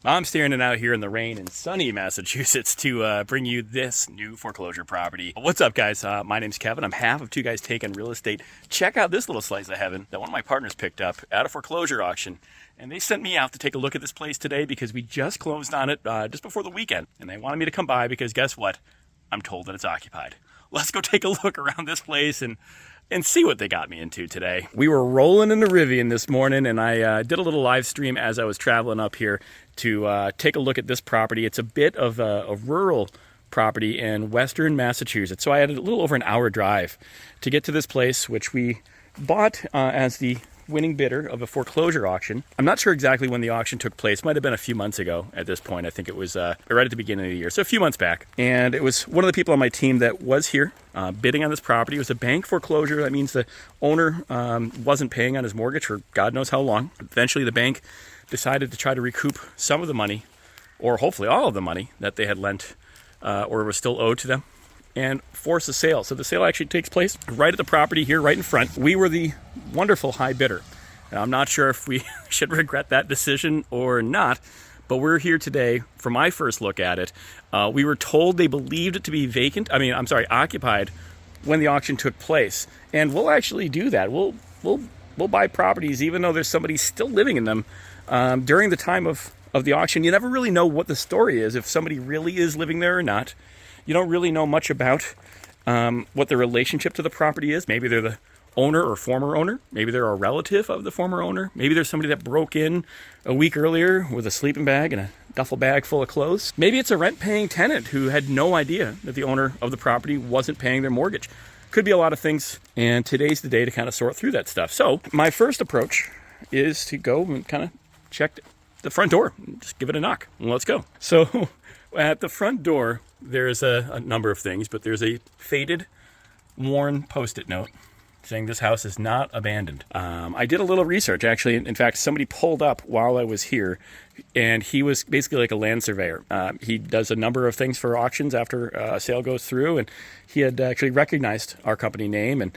I'm standing out here in the rain in sunny Massachusetts to bring you this new foreclosure property. What's up, guys? My name's Kevin. I'm half of two guys taking real estate. Check out this little slice of heaven that one of my partners picked up at a foreclosure auction. And they sent me out to take a look at this place today because we just closed on it just before the weekend. And they wanted me to come by because guess what? I'm told that it's occupied. Let's go take a look around this place and see what they got me into today. We were rolling in the Rivian this morning, and I did a little live stream as I was traveling up here to take a look at this property. It's a bit of a rural property in western Massachusetts, so I had a little over an hour drive to get to this place, which we bought as the winning bidder of a foreclosure auction. I'm not sure exactly when the auction took place. Might have been a few months ago at this point. I think it was right at the beginning of the year, so a few months back. And it was one of the people on my team that was here bidding on this property. It was a bank foreclosure. That means the owner wasn't paying on his mortgage for God knows how long. Eventually, the bank decided to try to recoup some of the money, or hopefully all of the money that they had lent or was still owed to them, and force a sale. So the sale actually takes place right at the property here, right in front. We were the wonderful high bidder. Now, I'm not sure if we should regret that decision or not, but we're here today for my first look at it. We were told they believed it to be occupied when the auction took place. And we'll actually do that. We'll buy properties even though there's somebody still living in them during the time of the auction. You never really know what the story is, if somebody really is living there or not. You don't really know much about what the relationship to the property is. Maybe they're the owner or former owner. Maybe they're a relative of the former owner. Maybe there's somebody that broke in a week earlier with a sleeping bag and a duffel bag full of clothes. Maybe it's a rent-paying tenant who had no idea that the owner of the property wasn't paying their mortgage. Could be a lot of things, and today's the day to kind of sort through that stuff. So my first approach is to go and kind of check the front door. Just give it a knock, and let's go. So at the front door, there's a number of things, but there's a faded, worn Post-it note saying this house is not abandoned. I did a little research, actually. In fact, somebody pulled up while I was here, and he was basically like a land surveyor. He does a number of things for auctions after a sale goes through, and he had actually recognized our company name and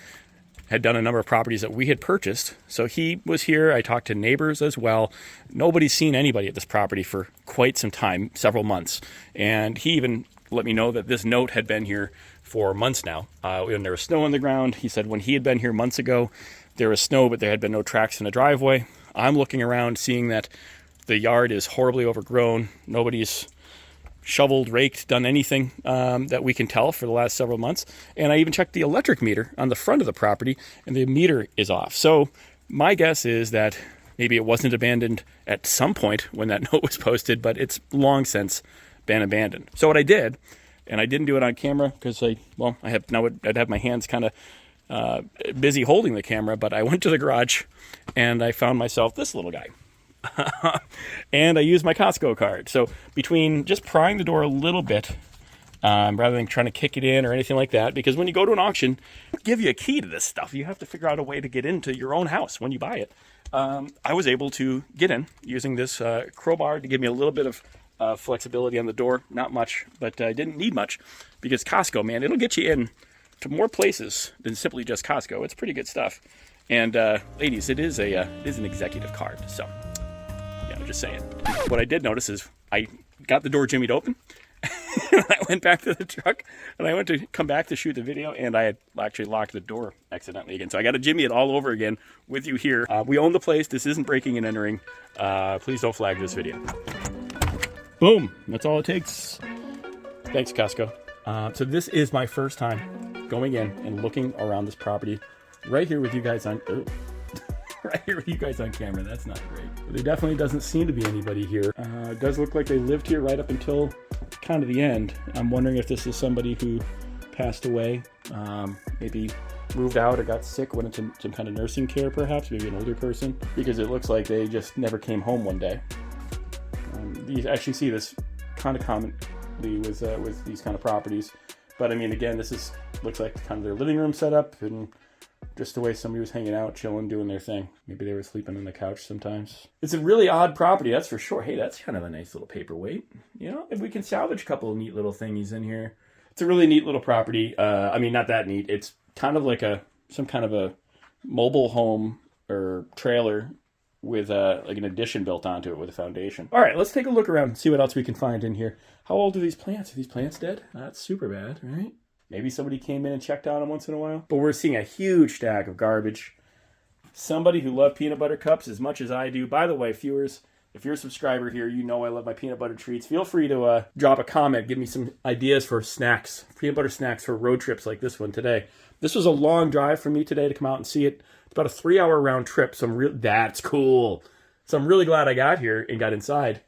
had done a number of properties that we had purchased. So he was here. I talked to neighbors as well. Nobody's seen anybody at this property for quite some time, several months. And he even let me know that this note had been here for months now. When there was snow on the ground, he said when he had been here months ago, there was snow, but there had been no tracks in the driveway. I'm looking around, seeing that the yard is horribly overgrown. Nobody's shoveled, raked, done anything that we can tell for the last several months. And I even checked the electric meter on the front of the property, and the meter is off. So my guess is that maybe it wasn't abandoned at some point when that note was posted, but it's long since been abandoned. So what I did, and I didn't do it on camera because I'd have my hands kind of busy holding the camera, but I went to the garage and I found myself this little guy. And I used my Costco card. So between just prying the door a little bit, rather than trying to kick it in or anything like that, because when you go to an auction, they give you a key to this stuff. You have to figure out a way to get into your own house when you buy it. I was able to get in using this crowbar to give me a little bit of flexibility on the door. Not much, but I didn't need much because Costco, man, it'll get you in to more places than simply just Costco. It's pretty good stuff. And ladies, it is an executive card. So yeah, I'm just saying. What I did notice is I got the door jimmied open. And I went back to the truck and I went to come back to shoot the video, and I had actually locked the door accidentally again. So I got to jimmy it all over again with you here. We own the place. This isn't breaking and entering. Please don't flag this video. Boom. That's all it takes. Thanks, Costco. So this is my first time going in and looking around this property right here with you guys on right here with you guys on camera. That's not great. There definitely doesn't seem to be anybody here. It does look like they lived here right up until kind of the end. I'm wondering if this is somebody who passed away, maybe moved out or got sick, went into some kind of nursing care perhaps, maybe an older person, because it looks like they just never came home one day. You actually see this kind of commonly with these kind of properties. But I mean, again, looks like kind of their living room setup and just the way somebody was hanging out, chilling, doing their thing. Maybe they were sleeping on the couch sometimes. It's a really odd property, that's for sure. Hey, that's kind of a nice little paperweight. You know, if we can salvage a couple of neat little thingies in here. It's a really neat little property. I mean, not that neat. It's kind of like some kind of a mobile home or trailer with like an addition built onto it with a foundation. All right, let's take a look around and see what else we can find in here. How old are these plants? Are these plants dead? Not super bad, right? Maybe somebody came in and checked on them once in a while. But we're seeing a huge stack of garbage. Somebody who loved peanut butter cups as much as I do. By the way, viewers, if you're a subscriber here, you know I love my peanut butter treats. Feel free to drop a comment. Give me some ideas for snacks. Peanut butter snacks for road trips like this one today. This was a long drive for me today to come out and see it. It's about a 3-hour round trip. So that's cool. So I'm really glad I got here and got inside.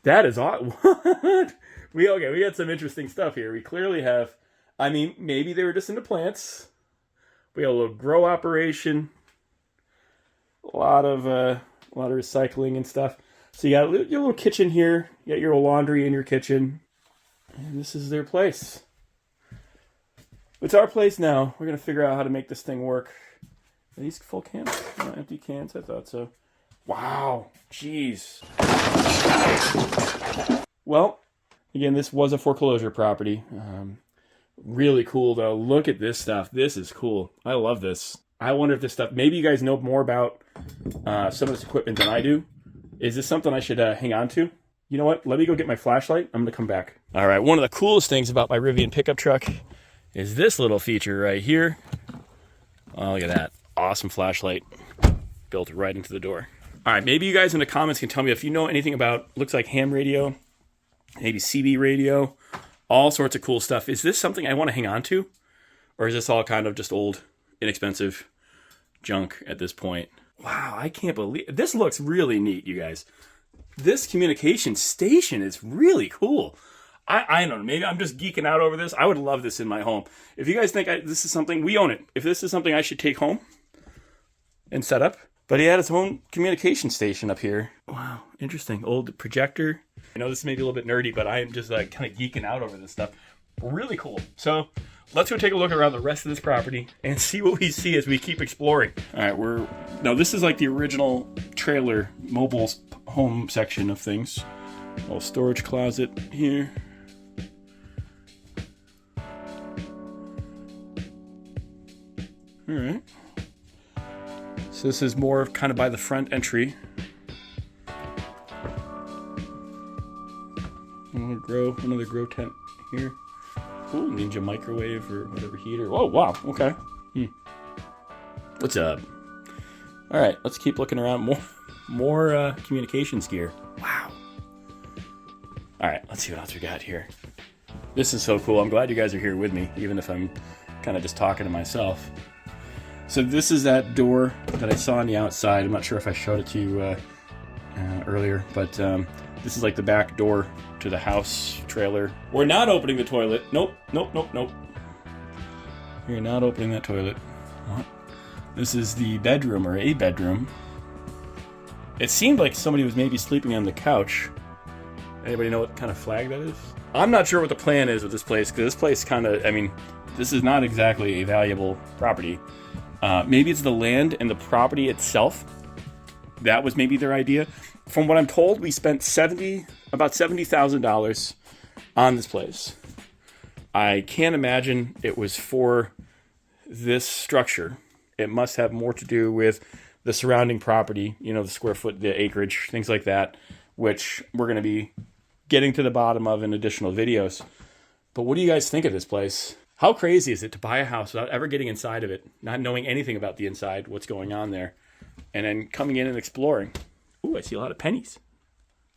That is awesome. What? We got some interesting stuff here. We clearly have, I mean, maybe they were just into plants. We got a little grow operation. A lot of recycling and stuff. So you got your little kitchen here. You got your laundry in your kitchen. And this is their place. It's our place now. We're going to figure out how to make this thing work. Are these full cans? No, empty cans? I thought so. Wow. Jeez. Well, again, this was a foreclosure property. Really cool, though. Look at this stuff. This is cool. I love this. I wonder if this stuff... Maybe you guys know more about some of this equipment than I do. Is this something I should hang on to? You know what? Let me go get my flashlight. I'm going to come back. All right. One of the coolest things about my Rivian pickup truck is this little feature right here. Oh, look at that. Awesome flashlight. Built right into the door. All right. Maybe you guys in the comments can tell me if you know anything about, looks like ham radio, maybe CB radio, all sorts of cool stuff. Is this something I want to hang on to? Or is this all kind of just old, inexpensive junk at this point? Wow, I can't believe... This looks really neat, you guys. This communication station is really cool. I don't know, maybe I'm just geeking out over this. I would love this in my home. If you guys think this is something, we own it. If this is something I should take home and set up. But he had his own communication station up here. Wow, interesting. Old projector. I know this may be a little bit nerdy, but I am just like kind of geeking out over this stuff. Really cool. So let's go take a look around the rest of this property and see what we see as we keep exploring. All right, now this is like the original trailer mobile home section of things. A little storage closet here. All right. So this is more kind of by the front entry. Another grow tent here. Cool, Ninja microwave or whatever heater. Oh, wow, okay. What's up? All right, let's keep looking around. More communications gear. Wow. All right, let's see what else we got here. This is so cool. I'm glad you guys are here with me, even if I'm kind of just talking to myself. So this is that door that I saw on the outside. I'm not sure if I showed it to you earlier, but this is like the back door to the house trailer. We're not opening the toilet. Nope. We're not opening that toilet. What? This is the bedroom, or a bedroom. It seemed like somebody was maybe sleeping on the couch. Anybody know what kind of flag that is? I'm not sure what the plan is with this place, because this place kind of, I mean, this is not exactly a valuable property. Maybe it's the land and the property itself. That was maybe their idea. From what I'm told, we spent about $70,000 on this place. I can't imagine it was for this structure. It must have more to do with the surrounding property, you know, the square foot, the acreage, things like that, which we're going to be getting to the bottom of in additional videos. But what do you guys think of this place? How crazy is it to buy a house without ever getting inside of it, not knowing anything about the inside, what's going on there, and then coming in and exploring? Ooh, I see a lot of pennies.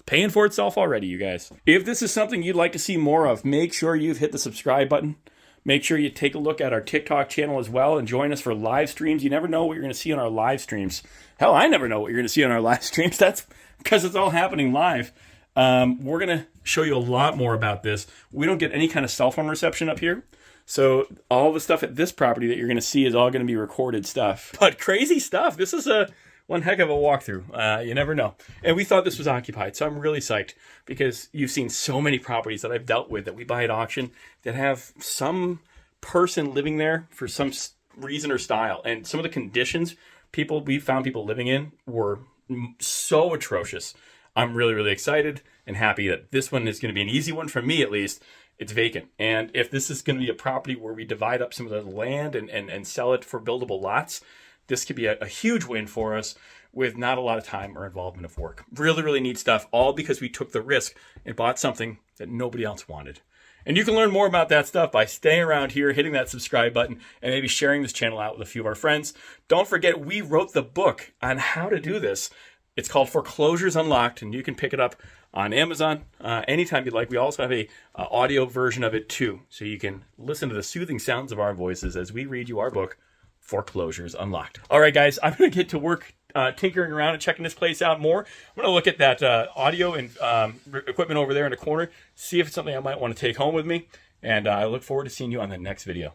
Paying for itself already, you guys. If this is something you'd like to see more of, make sure you've hit the subscribe button. Make sure you take a look at our TikTok channel as well and join us for live streams. You never know what you're going to see on our live streams. Hell, I never know what you're going to see on our live streams. That's because it's all happening live. We're going to show you a lot more about this. We don't get any kind of cell phone reception up here. So all the stuff at this property that you're going to see is all going to be recorded stuff. But crazy stuff. This is one heck of a walkthrough. You never know. And we thought this was occupied. So I'm really psyched because you've seen so many properties that I've dealt with that we buy at auction that have some person living there for some reason or style. And some of the conditions we found people living in were so atrocious. I'm really, really excited and happy that this one is going to be an easy one for me, at least. It's vacant. And if this is going to be a property where we divide up some of the land and sell it for buildable lots, this could be a huge win for us. with not a lot of time or involvement of work. Really, really neat stuff, all because we took the risk and bought something that nobody else wanted. And you can learn more about that stuff by staying around here, hitting that subscribe button, and maybe sharing this channel out with a few of our friends. Don't forget, we wrote the book on how to do this. It's called Foreclosures Unlocked, and you can pick it up on Amazon anytime you'd like. We also have a audio version of it too, so you can listen to the soothing sounds of our voices as we read you our book, Foreclosures Unlocked. All right, guys, I'm going to get to work tinkering around and checking this place out more. I'm going to look at that audio and equipment over there in the corner, see if it's something I might want to take home with me, and I look forward to seeing you on the next video.